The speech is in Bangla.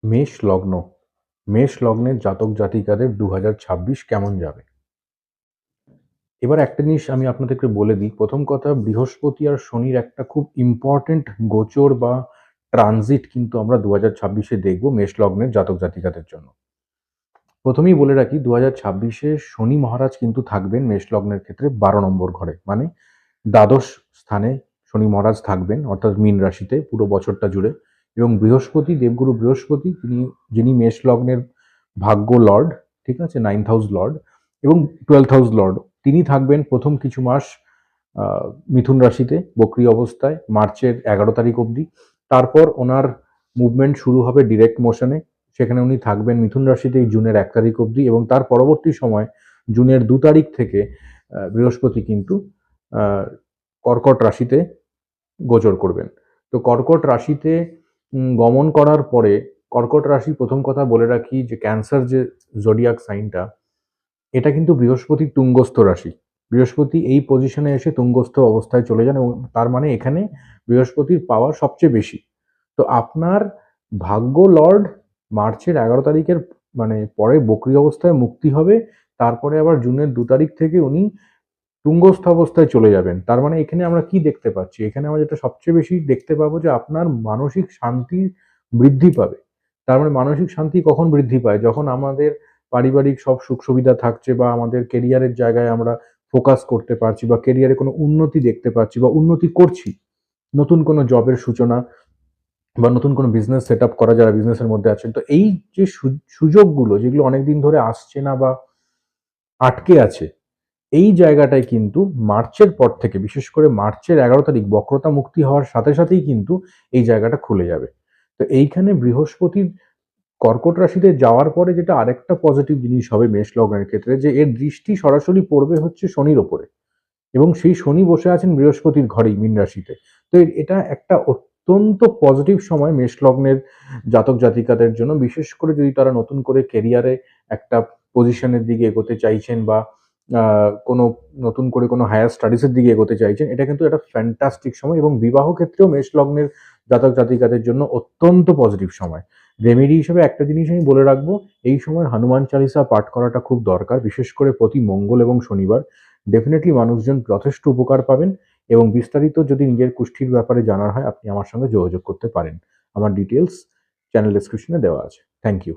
মেষ লগ্ন, মেষ লগ্নের জাতক জাতিকাদের 2026 কেমন যাবে? এবার একটা জিনিস আমি আপনাদেরকে বলে দিই। প্রথম কথা, বৃহস্পতি আর শনির একটা খুব ইম্পর্টেন্ট গোচর বা ট্রানজিট কিন্তু আমরা 2026 দেখব মেষ লগ্নের জাতক জাতিকাদের জন্য। প্রথমেই বলে রাখি, 2026 শনি মহারাজ কিন্তু থাকবেন মেষ লগ্নের ক্ষেত্রে 12 নম্বর ঘরে, মানে দ্বাদশ স্থানে শনি মহারাজ থাকবেন, অর্থাৎ মীন রাশিতে পুরো বছরটা জুড়ে। এবং বৃহস্পতি, দেবগুরু বৃহস্পতি, যিনি মেষ লগ্নের ভাগ্য লর্ড, ঠিক আছে, 9th হাউস লর্ড এবং 12th হাউস লর্ড, তিনি থাকবেন প্রথম কিছু মাস মিথুন রাশিতে বক্রী অবস্থায় মার্চের 11 তারিখ অবধি। তারপর ওনার মুভমেন্ট শুরু হবে ডিরেক্ট মোশনে, সেখানে উনি থাকবেন মিথুন রাশিতে এই জুনের 1 তারিখ অবধি, এবং তার পরবর্তী সময় জুনের 2 তারিখ থেকে বৃহস্পতি কিন্তু কর্কট রাশিতে গোচর করবেন। তো কর্কট রাশিতে গমন করার পরে, কর্কট রাশি, প্রথম কথা বলে রাখি যে ক্যান্সার যে জোডিয়াক সাইনটা, এটা কিন্তু বৃহস্পতির তুঙ্গস্থ রাশি। বৃহস্পতি এই পজিশনে এসে তুঙ্গস্থ অবস্থায় চলে যান, এবং তার মানে এখানে বৃহস্পতির পাওয়ার সবচেয়ে বেশি। তো আপনার ভাগ্য লর্ড মার্চের 11 তারিখের মানে পরে বক্রী অবস্থায় মুক্তি হবে, তারপরে আবার জুনের 2 তারিখ থেকে উনি তুঙ্গস্থ অবস্থায় চলে যাবেন। তার মানে এখানে আমরা কি দেখতে পাচ্ছি? এখানে আমরা যেটা সবচেয়ে বেশি দেখতে পাবো যে আপনার মানসিক শান্তি বৃদ্ধি পাবে। তার মানে মানসিক শান্তি কখন বৃদ্ধি পায়? যখন আমাদের পারিবারিক সব সুখ সুবিধা থাকছে, বা আমাদের কেরিয়ারের জায়গায় আমরা ফোকাস করতে পারছি, বা কেরিয়ারে কোনো উন্নতি দেখতে পাচ্ছি বা উন্নতি করছি। নতুন কোনো জবের সূচনা বা নতুন কোনো বিজনেস সেট আপ করা, যারা বিজনেসের মধ্যে আছেন। তো এই যে সুযোগগুলো যেগুলো অনেকদিন ধরে আসছে না বা আটকে আছে, এই জায়গাটায় কিন্তু মার্চের পর থেকে, বিশেষ করে মার্চের 11 তারিখ বক্রতা মুক্তি হওয়ার সাথে সাথেই কিন্তু এই জায়গাটা খুলে যাবে। তো এইখানে বৃহস্পতির কর্কট রাশিতে যাওয়ার পরে যেটা আরেকটা পজিটিভ জিনিস হবে মেষ লগ্নের ক্ষেত্রে, যে এর দৃষ্টি সরাসরি পড়বে হচ্ছে শনির ওপরে, এবং সেই শনি বসে আছেন বৃহস্পতির ঘরেই মীন রাশিতে। তো এটা একটা অত্যন্ত পজিটিভ সময় মেষ লগ্নের জাতক জাতিকাদের জন্য, বিশেষ করে যদি তারা নতুন করে কেরিয়ারে একটা পজিশনের দিকে এগোতে চাইছেন, বা কোনো নতুন করে কোনো হায়ার স্টাডিজের দিকে এগোতে চাইছেন, এটা কিন্তু একটা ফ্যান্টাস্টিক সময়। এবং বিবাহ ক্ষেত্রেও মেষ লগ্নের জাতক জাতিকাদের জন্য অত্যন্ত পজিটিভ সময়। রেমেডি হিসেবে একটা জিনিস আমি বলে রাখবো, এই সময় হনুমান চালিসা পাঠ করাটা খুব দরকার, বিশেষ করে প্রতি মঙ্গল এবং শনিবার। ডেফিনেটলি মানুষজন যথেষ্ট উপকার পাবেন। এবং বিস্তারিত যদি নিজের কুষ্ঠির ব্যাপারে জানার হয়, আপনি আমার সঙ্গে যোগাযোগ করতে পারেন। আমার ডিটেলস চ্যানেল ডেসক্রিপশনে দেওয়া আছে। Thank you.